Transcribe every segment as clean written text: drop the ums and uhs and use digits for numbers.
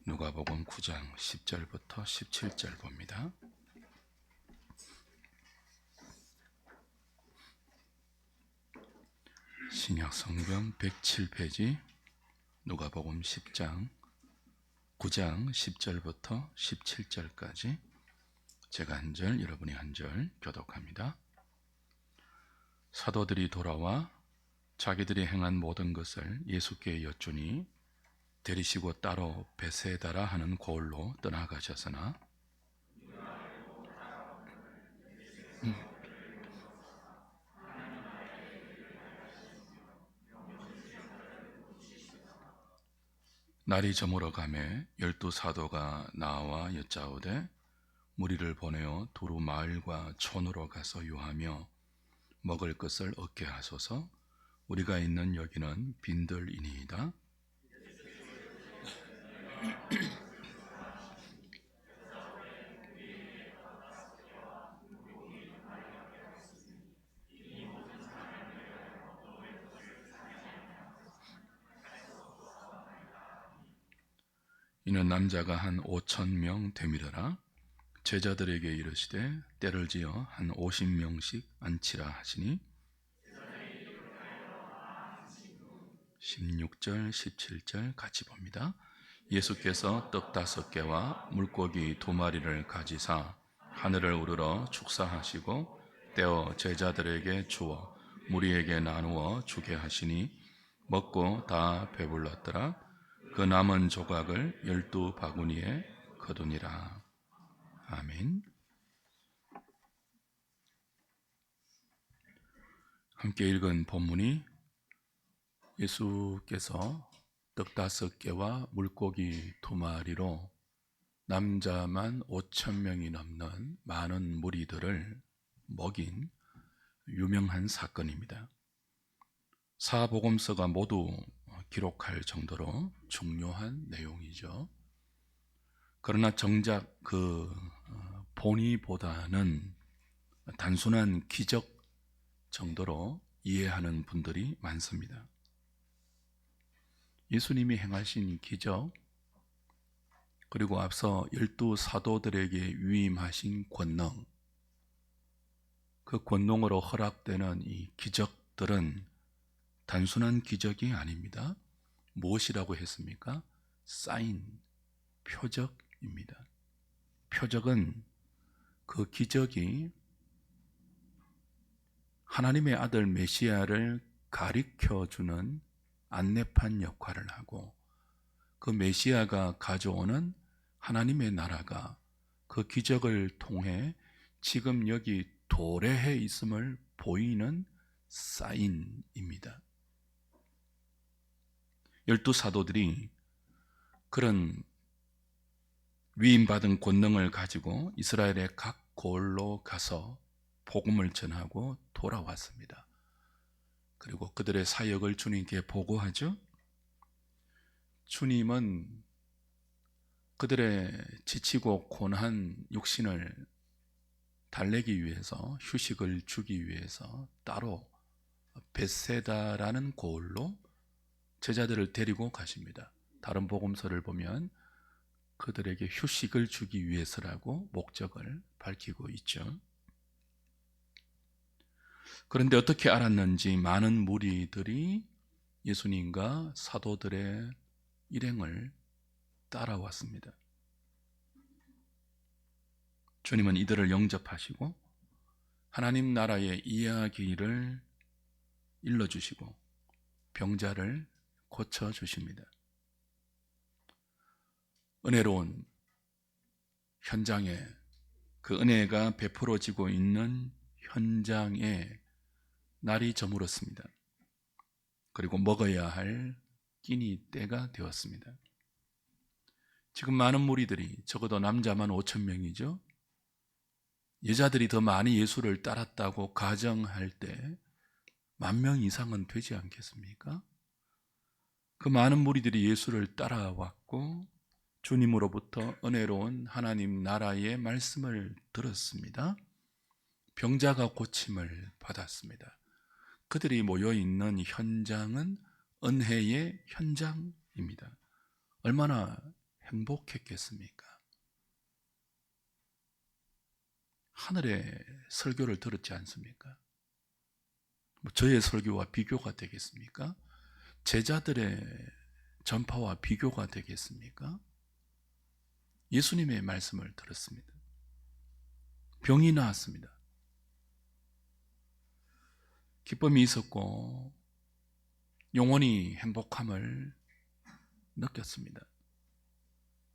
누가복음 9장 10절부터 17절 봅니다. 신약 성경 107페이지 누가복음 10장 9장 10절부터 17절까지 제가 한 절, 여러분이 한 절 교독합니다. 사도들이 돌아와 자기들이 행한 모든 것을 예수께 여쭈니 데리시고 따로 베세다라 하는 고을로 떠나가셨으나 날이 저물어 가매 12사도가 나와 여짜오되 무리를 보내어 두루 마을과 촌으로 가서 유하며 먹을 것을 얻게 하소서. 우리가 있는 여기는 빈들이니이다. 이는 남자가 한 5,000명 되밀어라. 제자들에게 이르시되 때를 지어 한 50명씩 앉히라 하시니 16절 17절 같이 봅니다. 예수께서 떡 5개와 물고기 2마리를 가지사 하늘을 우러러 축사하시고 떼어 제자들에게 주어 무리에게 나누어 주게 하시니 먹고 다 배불렀더라. 그 남은 조각을 12바구니에 거두니라. 아멘. 함께 읽은 본문이 예수께서 떡 5개와 물고기 2마리로 남자만 5,000명이 넘는 많은 무리들을 먹인 유명한 사건입니다. 사복음서가 모두 기록할 정도로 중요한 내용이죠. 그러나 정작 그 본의보다는 단순한 기적 정도로 이해하는 분들이 많습니다. 예수님이 행하신 기적, 그리고 앞서 12사도들에게 위임하신 권능, 그 권능으로 허락되는 이 기적들은 단순한 기적이 아닙니다. 무엇이라고 했습니까? 사인, 표적입니다. 표적은 그 기적이 하나님의 아들 메시아를 가리켜주는 안내판 역할을 하고 그 메시아가 가져오는 하나님의 나라가 그 기적을 통해 지금 여기 도래해 있음을 보이는 사인입니다. 12사도들이 그런 위임받은 권능을 가지고 이스라엘의 각 고을로 가서 복음을 전하고 돌아왔습니다. 그리고 그들의 사역을 주님께 보고하죠. 주님은 그들의 지치고 고난 육신을 달래기 위해서, 휴식을 주기 위해서 따로 벳세다라는 고을로 제자들을 데리고 가십니다. 다른 복음서를 보면 그들에게 휴식을 주기 위해서라고 목적을 밝히고 있죠. 그런데 어떻게 알았는지 많은 무리들이 예수님과 사도들의 일행을 따라왔습니다. 주님은 이들을 영접하시고 하나님 나라의 이야기를 일러주시고 병자를 고쳐주십니다. 은혜로운 현장에, 그 은혜가 베풀어지고 있는 현장에 날이 저물었습니다. 그리고 먹어야 할 끼니 때가 되었습니다. 지금 많은 무리들이, 적어도 남자만 5,000명이죠. 여자들이 더 많이 예수를 따랐다고 가정할 때 10,000명 이상은 되지 않겠습니까? 그 많은 무리들이 예수를 따라왔고 주님으로부터 은혜로운 하나님 나라의 말씀을 들었습니다. 병자가 고침을 받았습니다. 그들이 모여있는 현장은 은혜의 현장입니다. 얼마나 행복했겠습니까? 하늘의 설교를 들었지 않습니까? 저의 설교와 비교가 되겠습니까? 제자들의 전파와 비교가 되겠습니까? 예수님의 말씀을 들었습니다. 병이 나았습니다. 기쁨이 있었고 영원히 행복함을 느꼈습니다.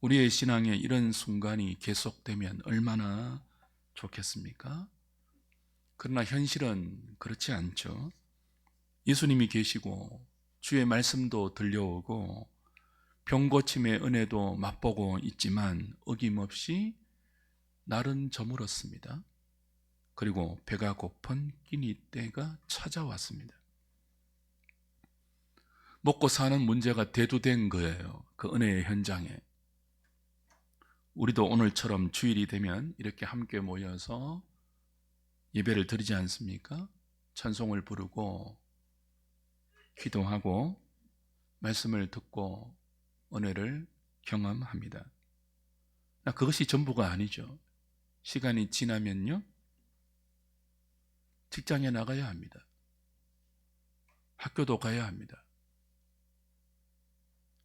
우리의 신앙에 이런 순간이 계속되면 얼마나 좋겠습니까? 그러나 현실은 그렇지 않죠. 예수님이 계시고 주의 말씀도 들려오고 병고침의 은혜도 맛보고 있지만 어김없이 날은 저물었습니다. 그리고 배가 고픈 끼니 때가 찾아왔습니다. 먹고 사는 문제가 대두된 거예요. 그 은혜의 현장에. 우리도 오늘처럼 주일이 되면 이렇게 함께 모여서 예배를 드리지 않습니까? 찬송을 부르고 기도하고 말씀을 듣고 은혜를 경험합니다. 그것이 전부가 아니죠. 시간이 지나면요, 직장에 나가야 합니다. 학교도 가야 합니다.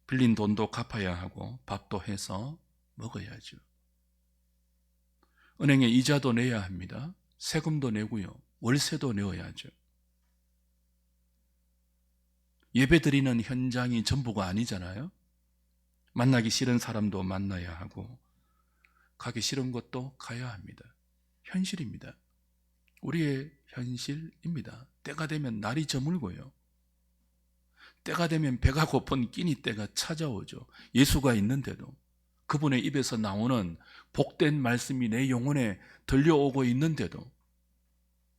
빌린 돈도 갚아야 하고 밥도 해서 먹어야죠. 은행에 이자도 내야 합니다. 세금도 내고요. 월세도 내어야죠. 예배드리는 현장이 전부가 아니잖아요. 만나기 싫은 사람도 만나야 하고 가기 싫은 곳도 가야 합니다. 현실입니다. 우리의 현실입니다. 때가 되면 날이 저물고요. 때가 되면 배가 고픈 끼니 때가 찾아오죠. 예수가 있는데도 그분의 입에서 나오는 복된 말씀이 내 영혼에 들려오고 있는데도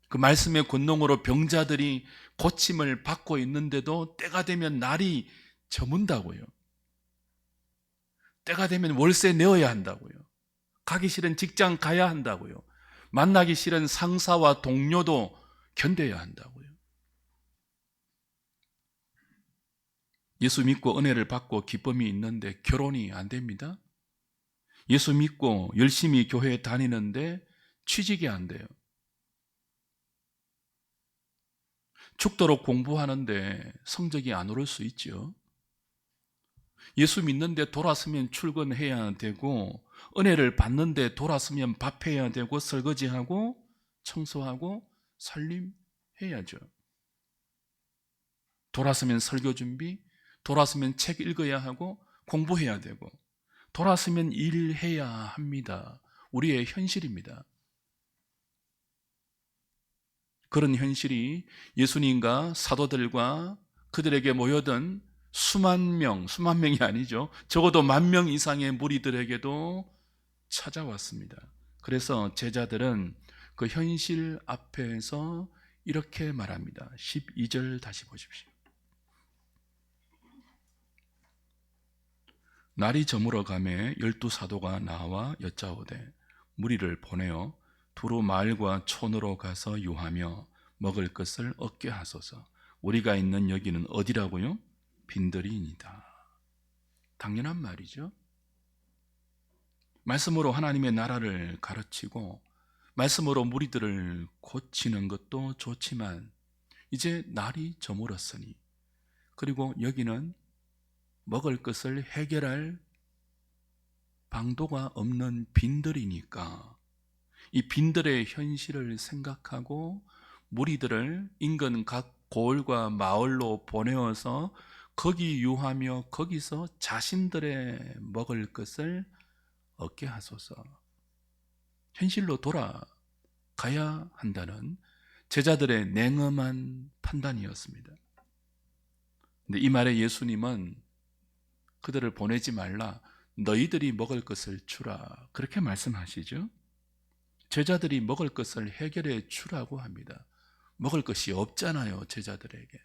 그 말씀의 권능으로 병자들이 고침을 받고 있는데도 때가 되면 날이 저문다고요. 때가 되면 월세 내어야 한다고요. 가기 싫은 직장 가야 한다고요. 만나기 싫은 상사와 동료도 견뎌야 한다고요. 예수 믿고 은혜를 받고 기쁨이 있는데 결혼이 안 됩니다. 예수 믿고 열심히 교회에 다니는데 취직이 안 돼요. 죽도록 공부하는데 성적이 안 오를 수 있죠. 예수 믿는데 돌아서면 출근해야 되고 은혜를 받는데 돌아서면 밥해야 되고 설거지하고 청소하고 살림해야죠. 돌아서면 설교 준비, 돌아서면 책 읽어야 하고 공부해야 되고 돌아서면 일해야 합니다. 우리의 현실입니다. 그런 현실이 예수님과 사도들과 그들에게 모여든 수만 명이 아니죠. 적어도 10,000명 이상의 무리들에게도 찾아왔습니다. 그래서 제자들은 그 현실 앞에서 이렇게 말합니다. 12절 다시 보십시오. 날이 저물어 가매 12사도가 나와 여짜오되 무리를 보내어 두루 마을과 촌으로 가서 유하며 먹을 것을 얻게 하소서. 우리가 있는 여기는 어디라고요? 빈들이니이다. 당연한 말이죠. 말씀으로 하나님의 나라를 가르치고 말씀으로 무리들을 고치는 것도 좋지만 이제 날이 저물었으니 그리고 여기는 먹을 것을 해결할 방도가 없는 빈들이니까 이 빈들의 현실을 생각하고 무리들을 인근 각 고을과 마을로 보내어서 거기 유하며 거기서 자신들의 먹을 것을 얻게 하소서. 현실로 돌아가야 한다는 제자들의 냉엄한 판단이었습니다. 근데 이 말에 예수님은 그들을 보내지 말라, 너희들이 먹을 것을 주라, 그렇게 말씀하시죠. 제자들이 먹을 것을 해결해 주라고 합니다. 먹을 것이 없잖아요, 제자들에게.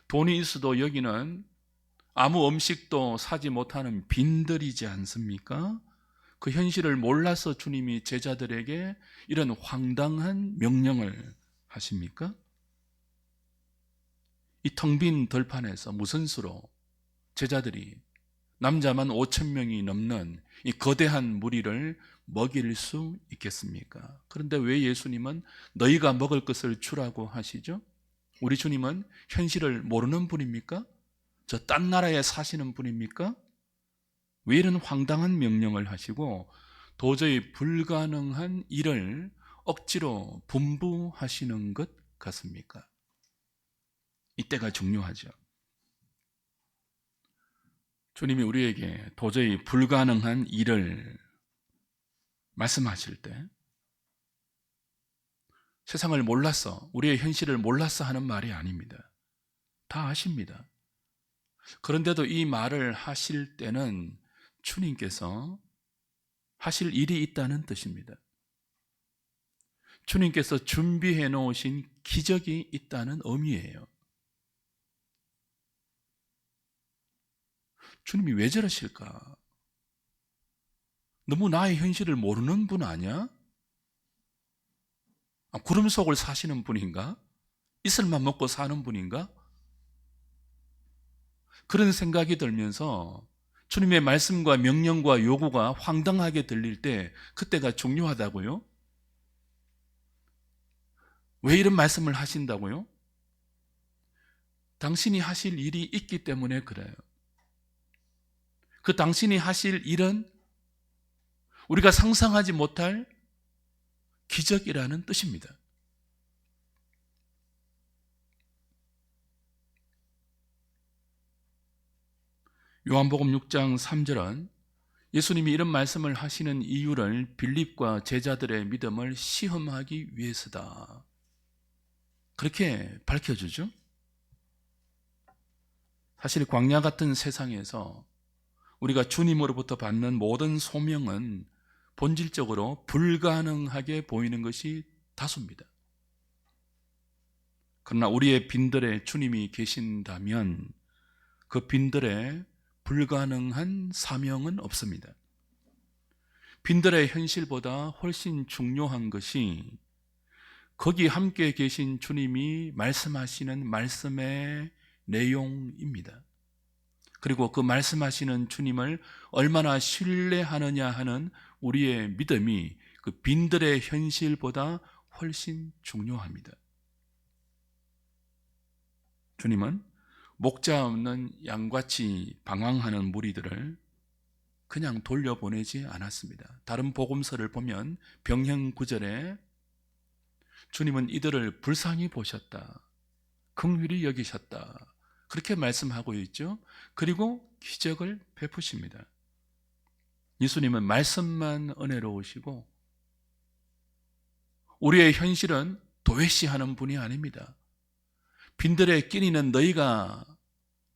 돈이 있어도 여기는 아무 음식도 사지 못하는 빈들이지 않습니까? 그 현실을 몰라서 주님이 제자들에게 이런 황당한 명령을 하십니까? 이 텅 빈 들판에서 무슨 수로 제자들이 남자만 5천 명이 넘는 이 거대한 무리를 먹일 수 있겠습니까? 그런데 왜 예수님은 너희가 먹을 것을 주라고 하시죠? 우리 주님은 현실을 모르는 분입니까? 저 딴 나라에 사시는 분입니까? 왜 이런 황당한 명령을 하시고 도저히 불가능한 일을 억지로 분부하시는 것 같습니까? 이때가 중요하죠. 주님이 우리에게 도저히 불가능한 일을 말씀하실 때 세상을 몰라서, 우리의 현실을 몰라서 하는 말이 아닙니다. 다 아십니다. 그런데도 이 말을 하실 때는 주님께서 하실 일이 있다는 뜻입니다. 주님께서 준비해 놓으신 기적이 있다는 의미예요. 주님이 왜 저러실까? 너무 나의 현실을 모르는 분 아니야? 구름 속을 사시는 분인가? 이슬만 먹고 사는 분인가? 그런 생각이 들면서 주님의 말씀과 명령과 요구가 황당하게 들릴 때 그때가 중요하다고요? 왜 이런 말씀을 하신다고요? 당신이 하실 일이 있기 때문에 그래요. 그 당신이 하실 일은 우리가 상상하지 못할 기적이라는 뜻입니다. 요한복음 6장 3절은 예수님이 이런 말씀을 하시는 이유를 빌립과 제자들의 믿음을 시험하기 위해서다, 그렇게 밝혀주죠. 사실 광야 같은 세상에서 우리가 주님으로부터 받는 모든 소명은 본질적으로 불가능하게 보이는 것이 다수입니다. 그러나 우리의 빈들에 주님이 계신다면 그 빈들에 불가능한 사명은 없습니다. 빈들의 현실보다 훨씬 중요한 것이 거기 함께 계신 주님이 말씀하시는 말씀의 내용입니다. 그리고 그 말씀하시는 주님을 얼마나 신뢰하느냐 하는 우리의 믿음이 그 빈들의 현실보다 훨씬 중요합니다. 주님은 목자 없는 양같이 방황하는 무리들을 그냥 돌려보내지 않았습니다. 다른 복음서를 보면 병행 9절에 주님은 이들을 불쌍히 보셨다, 긍휼히 여기셨다, 그렇게 말씀하고 있죠. 그리고 기적을 베푸십니다. 예수님은 말씀만 은혜로우시고 우리의 현실은 도외시하는 분이 아닙니다. 빈들의 끼니는 너희가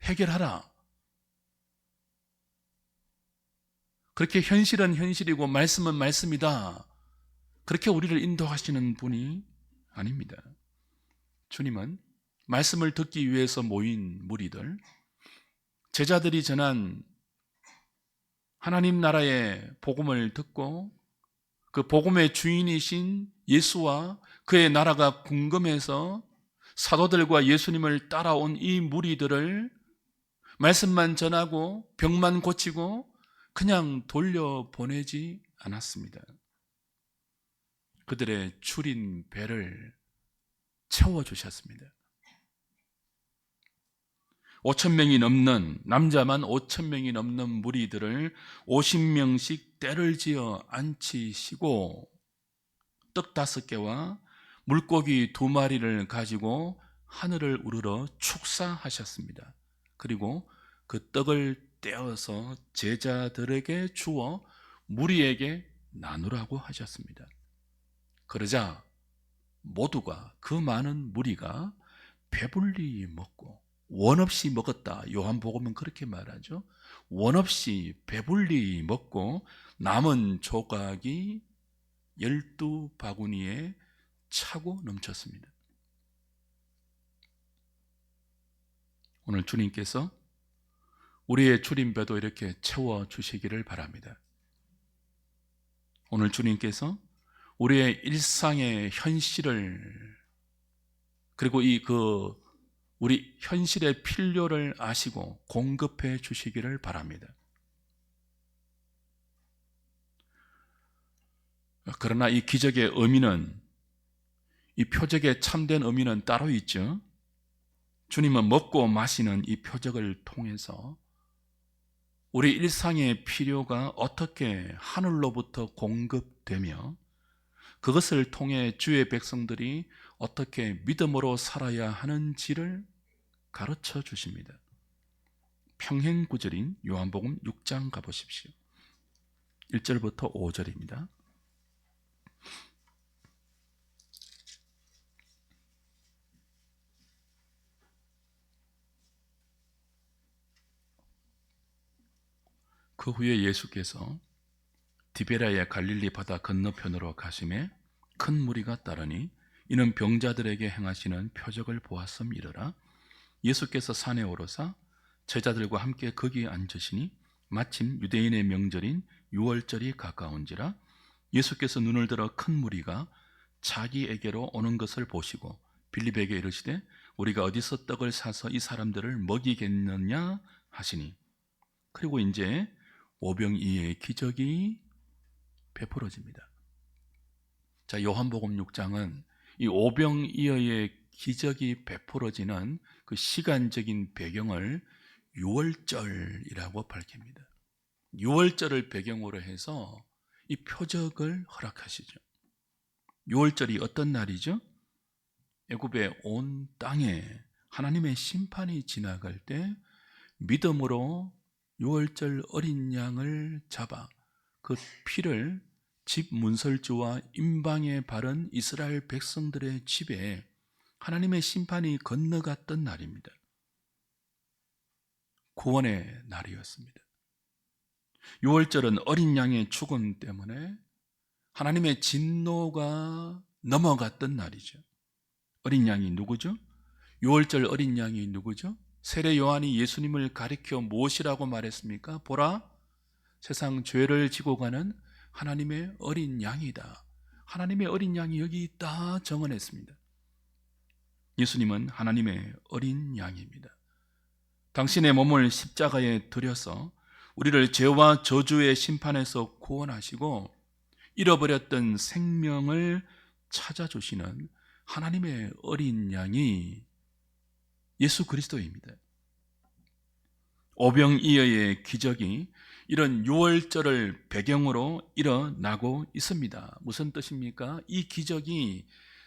해결하라, 그렇게 현실은 현실이고 말씀은 말씀이다, 그렇게 우리를 인도하시는 분이 아닙니다. 주님은 말씀을 듣기 위해서 모인 무리들, 제자들이 전한 하나님 나라의 복음을 듣고 그 복음의 주인이신 예수와 그의 나라가 궁금해서 사도들과 예수님을 따라온 이 무리들을 말씀만 전하고 병만 고치고 그냥 돌려보내지 않았습니다. 그들의 추린 배를 채워주셨습니다. 5천 명이 넘는, 남자만 5천 명이 넘는 무리들을 50명씩 떼를 지어 앉히시고 떡 5개와 물고기 2마리를 가지고 하늘을 우러러 축사하셨습니다. 그리고 그 떡을 떼어서 제자들에게 주어 무리에게 나누라고 하셨습니다. 그러자 모두가, 그 많은 무리가 배불리 먹고, 원 없이 먹었다, 요한복음은 그렇게 말하죠. 원 없이 배불리 먹고 남은 조각이 12바구니에 차고 넘쳤습니다. 오늘 주님께서 우리의 추림배도 이렇게 채워주시기를 바랍니다. 오늘 주님께서 우리의 일상의 현실을, 그리고 우리 현실의 필요를 아시고 공급해 주시기를 바랍니다. 그러나 이 기적의 의미는, 이 표적의 참된 의미는 따로 있죠. 주님은 먹고 마시는 이 표적을 통해서 우리 일상의 필요가 어떻게 하늘로부터 공급되며 그것을 통해 주의 백성들이 어떻게 믿음으로 살아야 하는지를 가르쳐 주십니다. 평행 구절인 요한복음 6장 가보십시오. 1절부터 5절입니다. 그 후에 예수께서 디베라의 갈릴리 바다 건너편으로 가심에 큰 무리가 따르니 이는 병자들에게 행하시는 표적을 보았음이러라. 예수께서 산에 오르사 제자들과 함께 거기에 앉으시니 마침 유대인의 명절인 유월절이 가까운지라. 예수께서 눈을 들어 큰 무리가 자기에게로 오는 것을 보시고 빌립에게 이르시되 우리가 어디서 떡을 사서 이 사람들을 먹이겠느냐 하시니, 그리고 이제 오병이어의 기적이 베풀어집니다. 자, 요한복음 6장은 이 오병이어의 기적이 베풀어지는 그 시간적인 배경을 유월절이라고 밝힙니다. 유월절을 배경으로 해서 이 표적을 허락하시죠. 유월절이 어떤 날이죠? 애굽의 온 땅에 하나님의 심판이 지나갈 때 믿음으로 유월절 어린 양을 잡아 그 피를 집 문설주와 임방에 바른 이스라엘 백성들의 집에 하나님의 심판이 건너갔던 날입니다. 구원의 날이었습니다. 유월절은 어린 양의 죽음 때문에 하나님의 진노가 넘어갔던 날이죠. 어린 양이 누구죠? 유월절 어린 양이 누구죠? 세례 요한이 예수님을 가리켜 무엇이라고 말했습니까? 보라, 세상 죄를 지고 가는 하나님의 어린 양이다. 하나님의 어린 양이 여기 있다 정언했습니다. 예수님은 하나님의 어린 양입니다. 당신의 몸을 십자가에 들여서 우리를 죄와 저주의 심판에서 구원하시고 잃어버렸던 생명을 찾아주시는 하나님의 어린 양이 예수 그리스도입니다. 오병이어의 기적이 이런 유월절을 배경으로 일어나고 있습니다. 무슨 뜻입니까? 이 기적이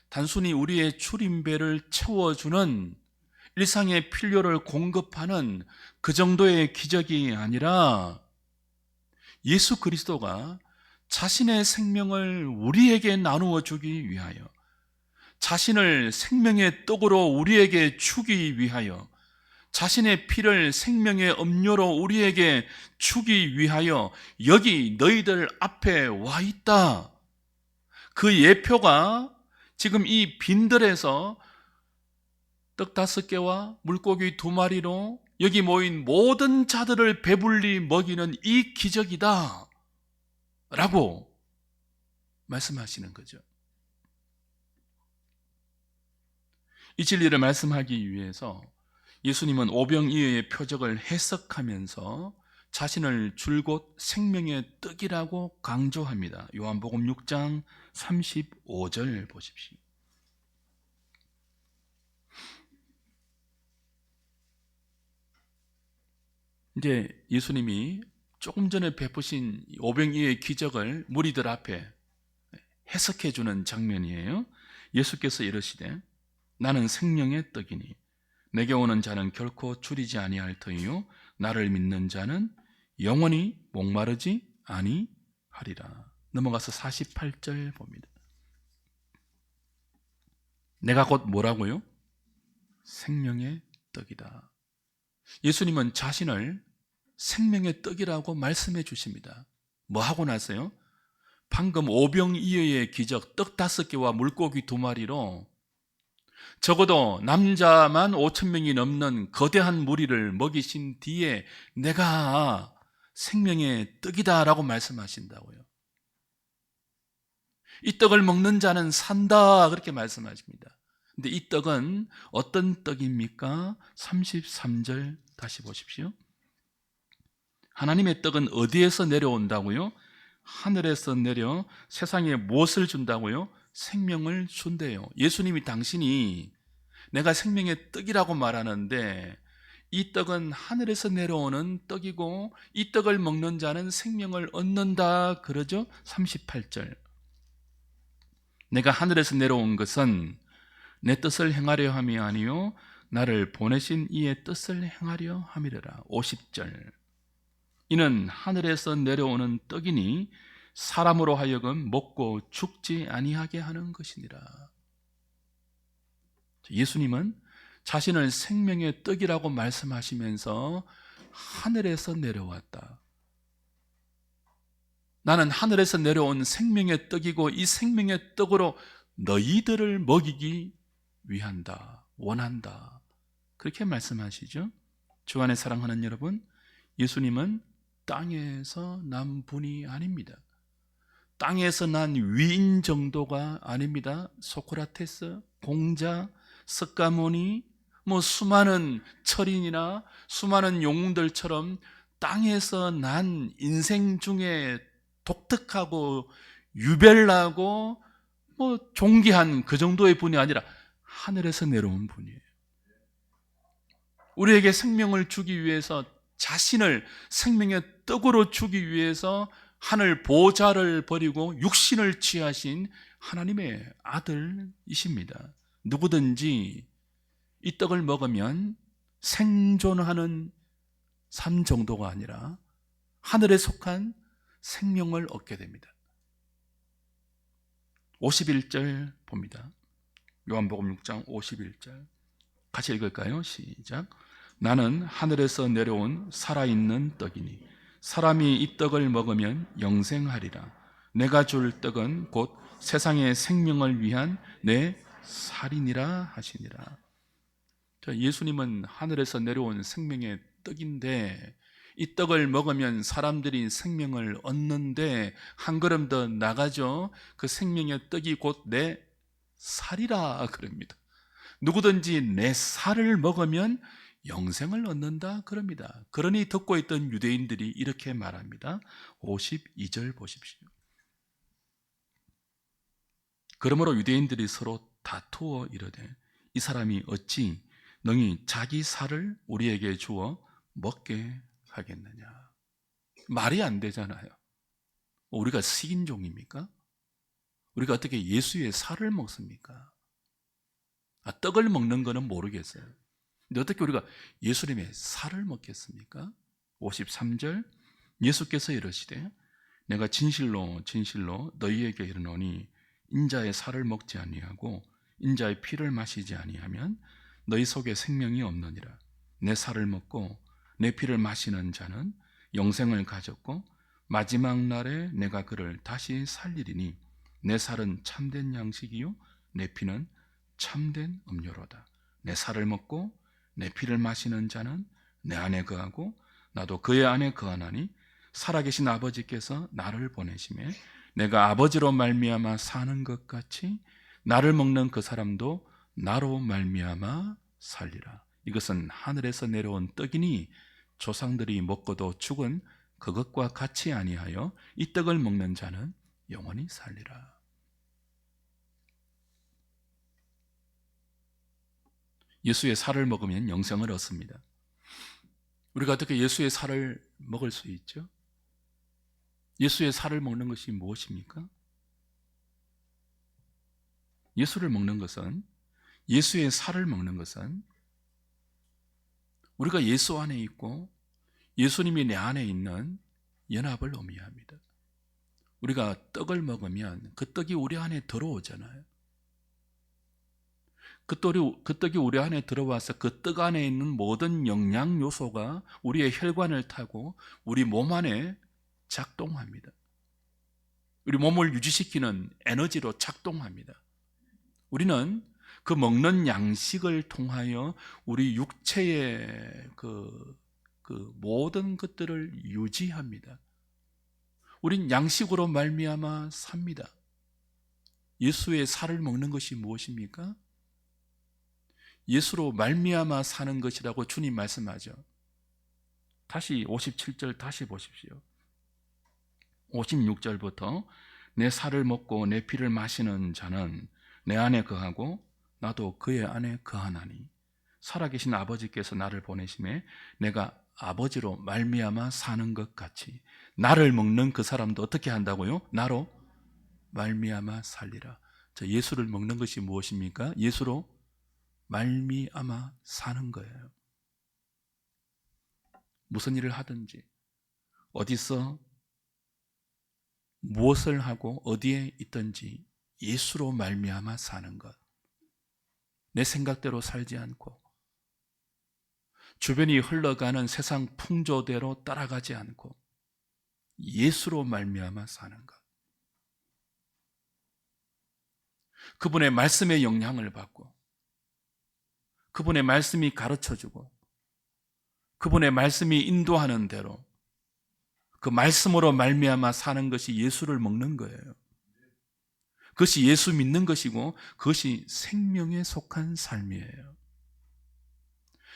단순히 우리의 출임배를 채워주는 일상의 필요를 공급하는 그 정도의 기적이 아니라 예수 그리스도가 자신의 생명을 우리에게 나누어 주기 위하여, 자신을 생명의 떡으로 우리에게 주기 위하여, 자신의 피를 생명의 음료로 우리에게 주기 위하여 여기 너희들 앞에 와 있다. 그 예표가 지금 이 빈들에서 떡 5개와 물고기 2마리로 여기 모인 모든 자들을 배불리 먹이는 이 기적이다 라고 말씀하시는 거죠. 이 진리를 말씀하기 위해서 예수님은 오병이어의 표적을 해석하면서 자신을 줄곧 생명의 떡이라고 강조합니다. 요한복음 6장 35절 보십시오. 이제 예수님이 조금 전에 베푸신 오병이어의 기적을 무리들 앞에 해석해 주는 장면이에요. 예수께서 이르시되 나는 생명의 떡이니 내게 오는 자는 결코 줄이지 아니할 터이요 나를 믿는 자는 영원히 목마르지 아니하리라. 넘어가서 48절 봅니다. 내가 곧 뭐라고요? 생명의 떡이다. 예수님은 자신을 생명의 떡이라고 말씀해 주십니다. 뭐 하고 나서요? 방금 오병이어의 기적 떡 5개와 물고기 2마리로 적어도 남자만 5,000명이 넘는 거대한 무리를 먹이신 뒤에 내가 생명의 떡이다라고 말씀하신다고요. 이 떡을 먹는 자는 산다 그렇게 말씀하십니다. 근데 이 떡은 어떤 떡입니까? 33절 다시 보십시오. 하나님의 떡은 어디에서 내려온다고요? 하늘에서 내려 세상에 무엇을 준다고요? 생명을 준대요. 예수님이 당신이 내가 생명의 떡이라고 말하는데 이 떡은 하늘에서 내려오는 떡이고 이 떡을 먹는 자는 생명을 얻는다 그러죠? 38절. 내가 하늘에서 내려온 것은 내 뜻을 행하려 함이 아니요 나를 보내신 이의 뜻을 행하려 함이라. 50절. 이는 하늘에서 내려오는 떡이니 사람으로 하여금 먹고 죽지 아니하게 하는 것이니라. 예수님은 자신을 생명의 떡이라고 말씀하시면서 하늘에서 내려왔다. 나는 하늘에서 내려온 생명의 떡이고 이 생명의 떡으로 너희들을 먹이기 위한다, 원한다. 그렇게 말씀하시죠. 주 안에 사랑하는 여러분, 예수님은 땅에서 난 분이 아닙니다. 땅에서 난 위인 정도가 아닙니다. 소크라테스, 공자, 석가모니, 수많은 철인이나 수많은 영웅들처럼 땅에서 난 인생 중에 독특하고 유별나고 존귀한 그 정도의 분이 아니라 하늘에서 내려온 분이에요. 우리에게 생명을 주기 위해서 자신을 생명의 떡으로 주기 위해서 하늘 보좌를 버리고 육신을 취하신 하나님의 아들이십니다. 누구든지 이 떡을 먹으면 생존하는 삶 정도가 아니라 하늘에 속한 생명을 얻게 됩니다. 51절 봅니다. 요한복음 6장 51절 같이 읽을까요? 시작. 나는 하늘에서 내려온 살아있는 떡이니 사람이 이 떡을 먹으면 영생하리라. 내가 줄 떡은 곧 세상의 생명을 위한 내 살이니라 하시니라. 예수님은 하늘에서 내려온 생명의 떡인데 이 떡을 먹으면 사람들이 생명을 얻는데 한 걸음 더 나가죠. 그 생명의 떡이 곧 내 살이라 그럽니다. 누구든지 내 살을 먹으면 영생을 얻는다 그럽니다. 그러니 듣고 있던 유대인들이 이렇게 말합니다. 52절 보십시오. 그러므로 유대인들이 서로 다투어 이르되 이 사람이 어찌 능히 자기 살을 우리에게 주어 먹게 하겠느냐. 말이 안 되잖아요. 우리가 식인종입니까? 우리가 어떻게 예수의 살을 먹습니까? 떡을 먹는 거는 모르겠어요. 근데 어떻게 우리가 예수님의 살을 먹겠습니까? 53절 예수께서 이르시되 내가 진실로 진실로 너희에게 이르노니 인자의 살을 먹지 아니하고 인자의 피를 마시지 아니하면 너희 속에 생명이 없느니라. 내 살을 먹고 내 피를 마시는 자는 영생을 가졌고 마지막 날에 내가 그를 다시 살리리니 내 살은 참된 양식이요 내 피는 참된 음료로다. 내 살을 먹고 내 피를 마시는 자는 내 안에 거하고 나도 그의 안에 거하나니 살아계신 아버지께서 나를 보내심에 내가 아버지로 말미암아 사는 것 같이 나를 먹는 그 사람도 나로 말미암아 살리라. 이것은 하늘에서 내려온 떡이니 조상들이 먹고도 죽은 그것과 같이 아니하여 이 떡을 먹는 자는 영원히 살리라. 예수의 살을 먹으면 영생을 얻습니다. 우리가 어떻게 예수의 살을 먹을 수 있죠? 예수의 살을 먹는 것이 무엇입니까? 예수를 먹는 것은, 예수의 살을 먹는 것은 우리가 예수 안에 있고 예수님이 내 안에 있는 연합을 의미합니다. 우리가 떡을 먹으면 그 떡이 우리 안에 들어오잖아요. 그 떡이 우리 안에 들어와서 그 떡 안에 있는 모든 영양 요소가 우리의 혈관을 타고 우리 몸 안에 작동합니다. 우리 몸을 유지시키는 에너지로 작동합니다. 우리는 그 먹는 양식을 통하여 우리 육체의 그 모든 것들을 유지합니다. 우린 양식으로 말미암아 삽니다. 예수의 살을 먹는 것이 무엇입니까? 예수로 말미암아 사는 것이라고 주님 말씀하죠. 다시 57절 다시 보십시오. 56절부터 내 살을 먹고 내 피를 마시는 자는 내 안에 거하고 나도 그의 안에 거하나니 살아계신 아버지께서 나를 보내심에 내가 아버지로 말미암아 사는 것 같이 나를 먹는 그 사람도 어떻게 한다고요? 나로 말미암아 살리라. 자, 예수를 먹는 것이 무엇입니까? 예수로 말미암아 사는 거예요. 무슨 일을 하든지 어디서 무엇을 하고 어디에 있든지 예수로 말미암아 사는 것. 내 생각대로 살지 않고 주변이 흘러가는 세상 풍조대로 따라가지 않고 예수로 말미암아 사는 것. 그분의 말씀의 영향을 받고 그분의 말씀이 가르쳐주고 그분의 말씀이 인도하는 대로 그 말씀으로 말미암아 사는 것이 예수를 먹는 거예요. 그것이 예수 믿는 것이고 그것이 생명에 속한 삶이에요.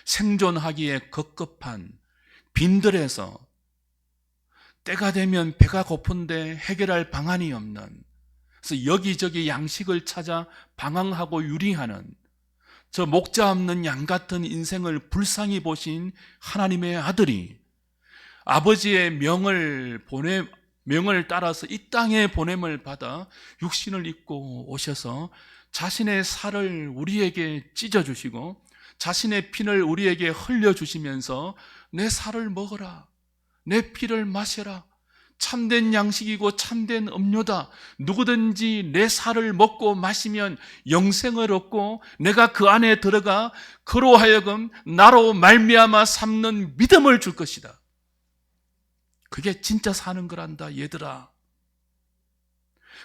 생존하기에 급급한 빈들에서 때가 되면 배가 고픈데 해결할 방안이 없는, 그래서 여기저기 양식을 찾아 방황하고 유리하는 저 목자 없는 양 같은 인생을 불쌍히 보신 하나님의 아들이 아버지의 명을 따라서 이 땅에 보냄을 받아 육신을 입고 오셔서 자신의 살을 우리에게 찢어주시고 자신의 피를 우리에게 흘려주시면서 내 살을 먹어라, 내 피를 마셔라, 참된 양식이고 참된 음료다, 누구든지 내 살을 먹고 마시면 영생을 얻고 내가 그 안에 들어가 그로 하여금 나로 말미암아 삼는 믿음을 줄 것이다. 그게 진짜 사는 거란다, 얘들아.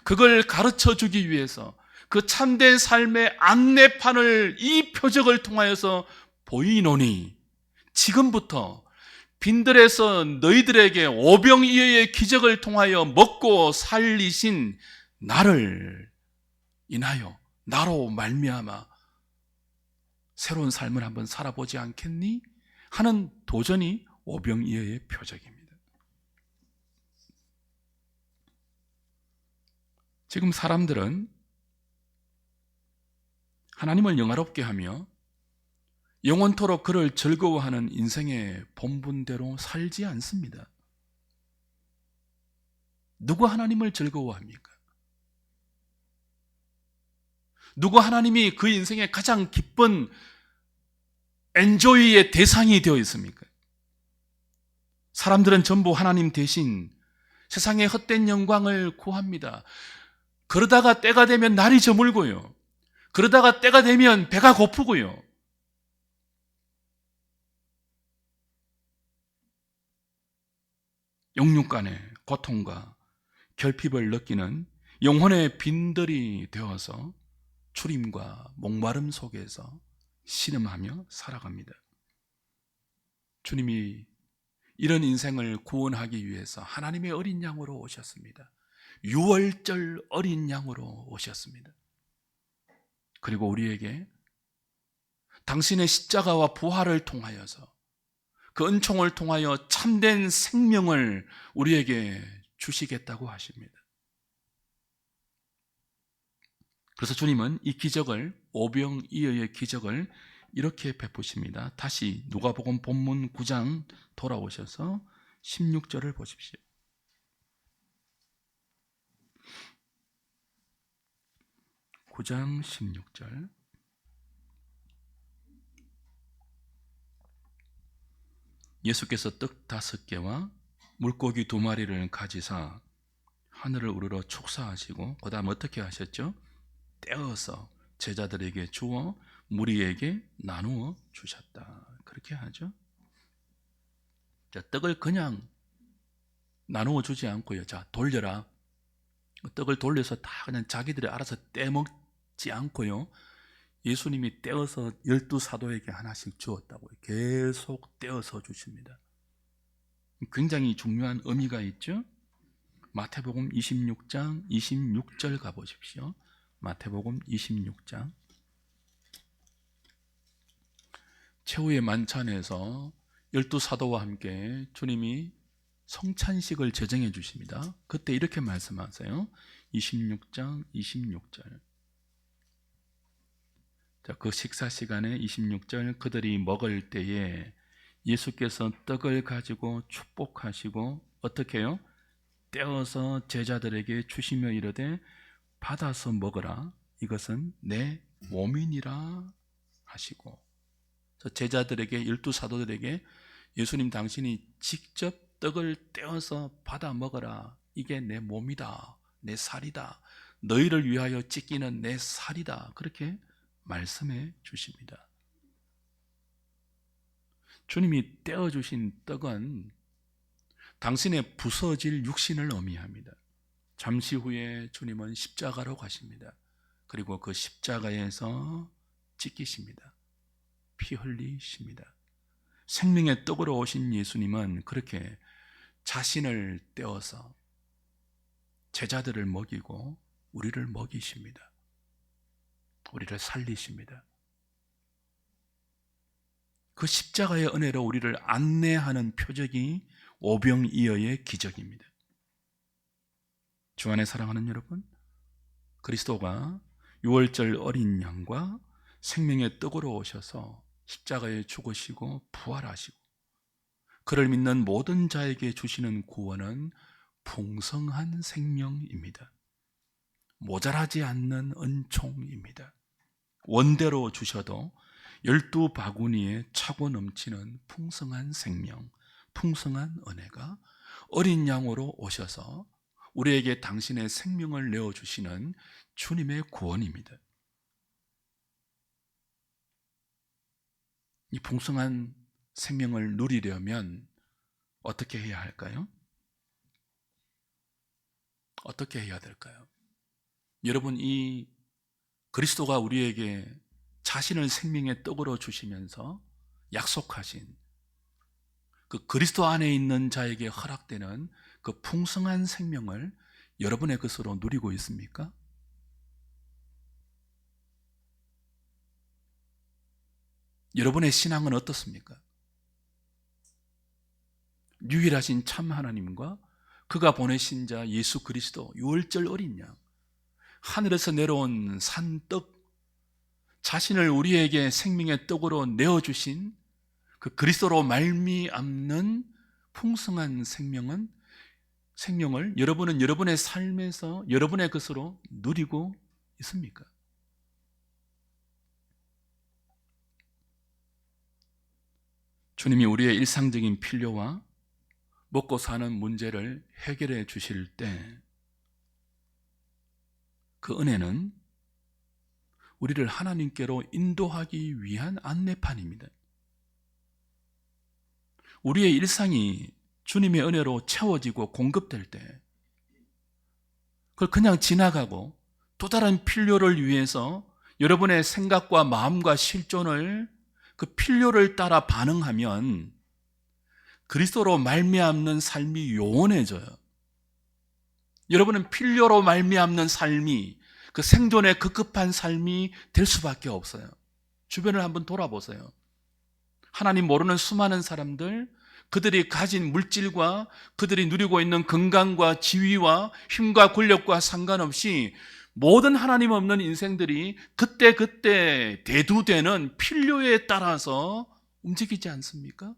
그걸 가르쳐 주기 위해서 그 참된 삶의 안내판을 이 표적을 통하여서 보이노니 지금부터 빈들에서 너희들에게 오병이어의 기적을 통하여 먹고 살리신 나를 인하여 나로 말미암아 새로운 삶을 한번 살아보지 않겠니? 하는 도전이 오병이어의 표적입니다. 지금 사람들은 하나님을 영화롭게 하며 영원토록 그를 즐거워하는 인생의 본분대로 살지 않습니다. 누가 하나님을 즐거워합니까? 누가 하나님이 그 인생의 가장 기쁜 엔조이의 대상이 되어 있습니까? 사람들은 전부 하나님 대신 세상의 헛된 영광을 구합니다. 그러다가 때가 되면 날이 저물고요. 그러다가 때가 되면 배가 고프고요. 영육 간의 고통과 결핍을 느끼는 영혼의 빈들이 되어서 추림과 목마름 속에서 신음하며 살아갑니다. 주님이 이런 인생을 구원하기 위해서 하나님의 어린 양으로 오셨습니다. 유월절 어린 양으로 오셨습니다. 그리고 우리에게 당신의 십자가와 부활을 통하여서 그 은총을 통하여 참된 생명을 우리에게 주시겠다고 하십니다. 그래서 주님은 이 기적을, 오병이어의 기적을 이렇게 베푸십니다. 다시 누가복음 본문 9장 돌아오셔서 16절을 보십시오. 9장 16절. 예수께서 떡 5개와 물고기 2마리를 가지사 하늘을 우러러 축사하시고 그 다음 어떻게 하셨죠? 떼어서 제자들에게 주어 무리에게 나누어 주셨다. 그렇게 하죠. 자, 떡을 그냥 나누어 주지 않고요. 자, 돌려라. 떡을 돌려서 다 그냥 자기들이 알아서 떼먹지 않고요. 예수님이 떼어서 12사도에게 하나씩 주었다고요. 계속 떼어서 주십니다. 굉장히 중요한 의미가 있죠. 마태복음 26장 26절 가보십시오. 마태복음 26장. 최후의 만찬에서 12사도와 함께 주님이 성찬식을 제정해 주십니다. 그때 이렇게 말씀하세요. 26장 26절. 자, 그 식사 시간에 26절, 그들이 먹을 때에 예수께서 떡을 가지고 축복하시고 어떻게 해요? 떼어서 제자들에게 주시며 이르되 받아서 먹으라, 이것은 내 몸이니라 하시고. 제자들에게, 열두 사도들에게 예수님 당신이 직접 떡을 떼어서 받아 먹어라, 이게 내 몸이다, 내 살이다, 너희를 위하여 찢기는 내 살이다, 그렇게 말씀해 주십니다. 주님이 떼어주신 떡은 당신의 부서질 육신을 의미합니다. 잠시 후에 주님은 십자가로 가십니다. 그리고 그 십자가에서 찢기십니다. 피 흘리십니다. 생명의 떡으로 오신 예수님은 그렇게 자신을 떼어서 제자들을 먹이고 우리를 먹이십니다. 우리를 살리십니다. 그 십자가의 은혜로 우리를 안내하는 표적이 오병이어의 기적입니다. 주 안에 사랑하는 여러분, 그리스도가 유월절 어린 양과 생명의 떡으로 오셔서 십자가에 죽으시고 부활하시고 그를 믿는 모든 자에게 주시는 구원은 풍성한 생명입니다. 모자라지 않는 은총입니다. 원대로 주셔도 12바구니에 차고 넘치는 풍성한 생명, 풍성한 은혜가 어린 양으로 오셔서 우리에게 당신의 생명을 내어주시는 주님의 구원입니다. 이 풍성한 생명을 누리려면 어떻게 해야 할까요? 어떻게 해야 될까요? 여러분, 이 그리스도가 우리에게 자신을 생명의 떡으로 주시면서 약속하신 그 그리스도 안에 있는 자에게 허락되는 그 풍성한 생명을 여러분의 것으로 누리고 있습니까? 여러분의 신앙은 어떻습니까? 유일하신 참 하나님과 그가 보내신 자 예수 그리스도, 유월절 어린 양, 하늘에서 내려온 산떡, 자신을 우리에게 생명의 떡으로 내어주신 그 그리스도로 말미암는 풍성한 생명을 여러분은 여러분의 삶에서 여러분의 것으로 누리고 있습니까? 주님이 우리의 일상적인 필요와 먹고 사는 문제를 해결해 주실 때 그 은혜는 우리를 하나님께로 인도하기 위한 안내판입니다. 우리의 일상이 주님의 은혜로 채워지고 공급될 때 그걸 그냥 지나가고 또 다른 필요를 위해서 여러분의 생각과 마음과 실존을 그 필요를 따라 반응하면 그리스도로 말미암는 삶이 요원해져요. 여러분은 필요로 말미암는 삶이 그 생존의 급급한 삶이 될 수밖에 없어요. 주변을 한번 돌아보세요. 하나님 모르는 수많은 사람들, 그들이 가진 물질과 그들이 누리고 있는 건강과 지위와 힘과 권력과 상관없이 모든 하나님 없는 인생들이 그때그때 대두되는 필요에 따라서 움직이지 않습니까?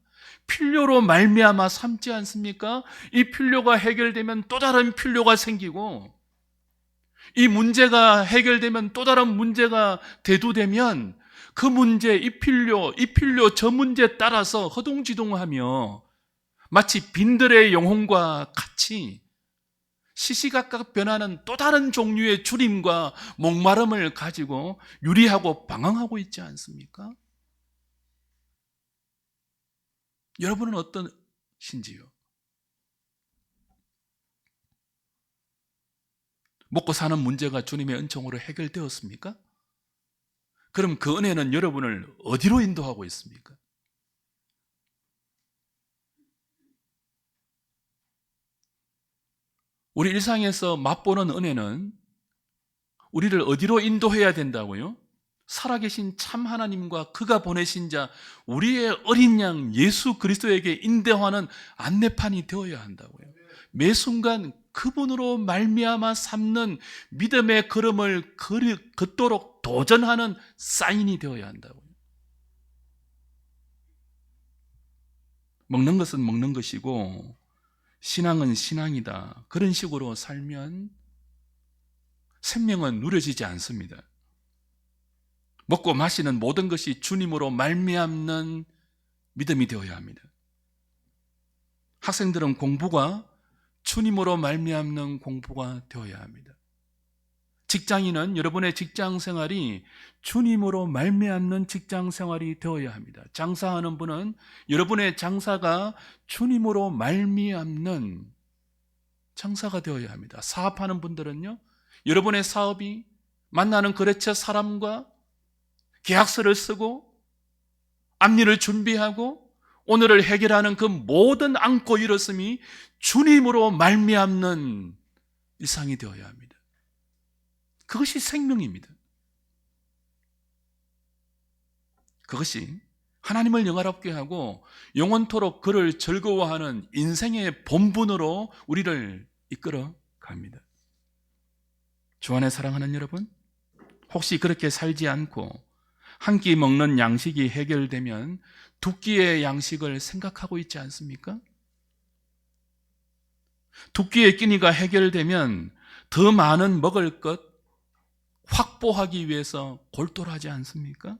필요로 말미암아 삼지 않습니까? 이 필요가 해결되면 또 다른 필요가 생기고 이 문제가 해결되면 또 다른 문제가 대두되면 그 문제, 이 필요, 저 문제에 따라서 허둥지둥하며 마치 빈들의 영혼과 같이 시시각각 변하는 또 다른 종류의 주림과 목마름을 가지고 유리하고 방황하고 있지 않습니까? 여러분은 어떠신지요? 먹고 사는 문제가 주님의 은총으로 해결되었습니까? 그럼 그 은혜는 여러분을 어디로 인도하고 있습니까? 우리 일상에서 맛보는 은혜는 우리를 어디로 인도해야 된다고요? 살아계신 참 하나님과 그가 보내신 자 우리의 어린 양 예수 그리스도에게 인도하는 안내판이 되어야 한다고요. 매 순간 그분으로 말미암아 삼는 믿음의 걸음을 걷도록 도전하는 사인이 되어야 한다고요. 먹는 것은 먹는 것이고 신앙은 신앙이다. 그런 식으로 살면 생명은 누려지지 않습니다. 먹고 마시는 모든 것이 주님으로 말미암는 믿음이 되어야 합니다. 학생들은 공부가 주님으로 말미암는 공부가 되어야 합니다. 직장인은 여러분의 직장 생활이 주님으로 말미암는 직장 생활이 되어야 합니다. 장사하는 분은 여러분의 장사가 주님으로 말미암는 장사가 되어야 합니다. 사업하는 분들은요, 여러분의 사업이 만나는 거래처 사람과 계약서를 쓰고 앞일을 준비하고 오늘을 해결하는 그 모든 안고 일었음이 주님으로 말미암는 일상이 되어야 합니다. 그것이 생명입니다. 그것이 하나님을 영화롭게 하고 영원토록 그를 즐거워하는 인생의 본분으로 우리를 이끌어 갑니다. 주 안에 사랑하는 여러분, 혹시 그렇게 살지 않고 한 끼 먹는 양식이 해결되면 두 끼의 양식을 생각하고 있지 않습니까? 두 끼의 끼니가 해결되면 더 많은 먹을 것 확보하기 위해서 골똘하지 않습니까?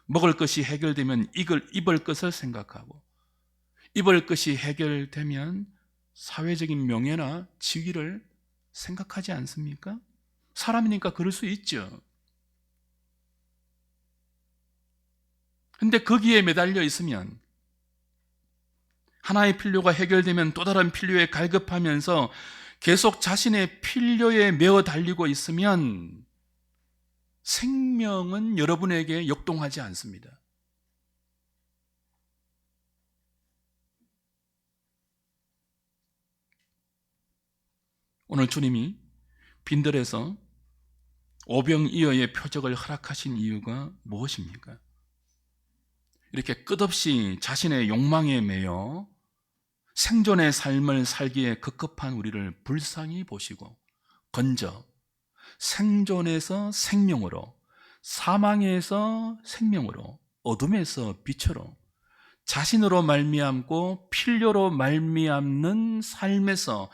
먹을 것이 해결되면 입을 것을 생각하고 입을 것이 해결되면 사회적인 명예나 지위를 생각하지 않습니까? 사람이니까 그럴 수 있죠. 근데 거기에 매달려 있으면 하나의 필요가 해결되면 또 다른 필요에 갈급하면서 계속 자신의 필요에 매어 달리고 있으면 생명은 여러분에게 역동하지 않습니다. 오늘 주님이 빈들에서 오병이어의 표적을 허락하신 이유가 무엇입니까? 이렇게 끝없이 자신의 욕망에 매여 생존의 삶을 살기에 급급한 우리를 불쌍히 보시고 건져 생존에서 생명으로, 사망에서 생명으로, 어둠에서 빛으로 자신으로 말미암고 필요로 말미암는 삶에서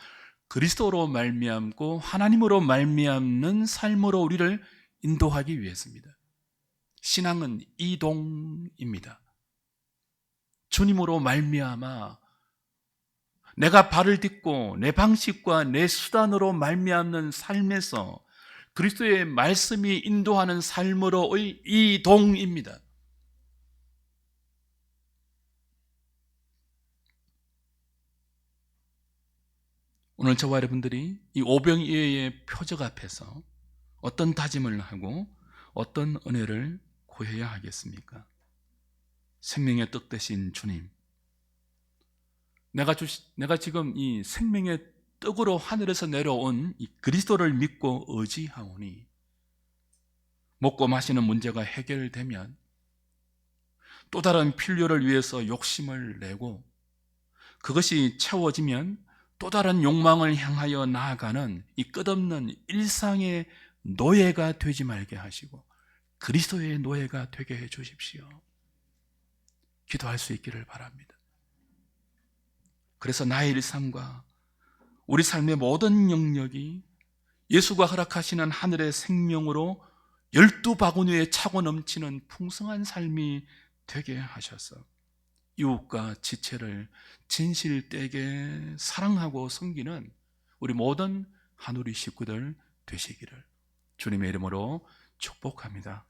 그리스도로 말미암고 하나님으로 말미암는 삶으로 우리를 인도하기 위해서입니다. 신앙은 이동입니다. 주님으로 말미암아 내가 발을 딛고 내 방식과 내 수단으로 말미암는 삶에서 그리스도의 말씀이 인도하는 삶으로의 이동입니다. 오늘 저와 여러분들이 이 오병이어의 표적 앞에서 어떤 다짐을 하고 어떤 은혜를 구해야 하겠습니까? 생명의 떡 되신 주님, 내가 지금 이 생명의 떡으로 하늘에서 내려온 이 그리스도를 믿고 의지하오니 먹고 마시는 문제가 해결되면 또 다른 필요를 위해서 욕심을 내고 그것이 채워지면 또 다른 욕망을 향하여 나아가는 이 끝없는 일상의 노예가 되지 말게 하시고 그리스도의 노예가 되게 해 주십시오. 기도할 수 있기를 바랍니다. 그래서 나의 일상과 우리 삶의 모든 영역이 예수가 허락하시는 하늘의 생명으로 12바구니에 차고 넘치는 풍성한 삶이 되게 하셔서 이웃과 지체를 진실되게 사랑하고 섬기는 우리 모든 한우리 식구들 되시기를 주님의 이름으로 축복합니다.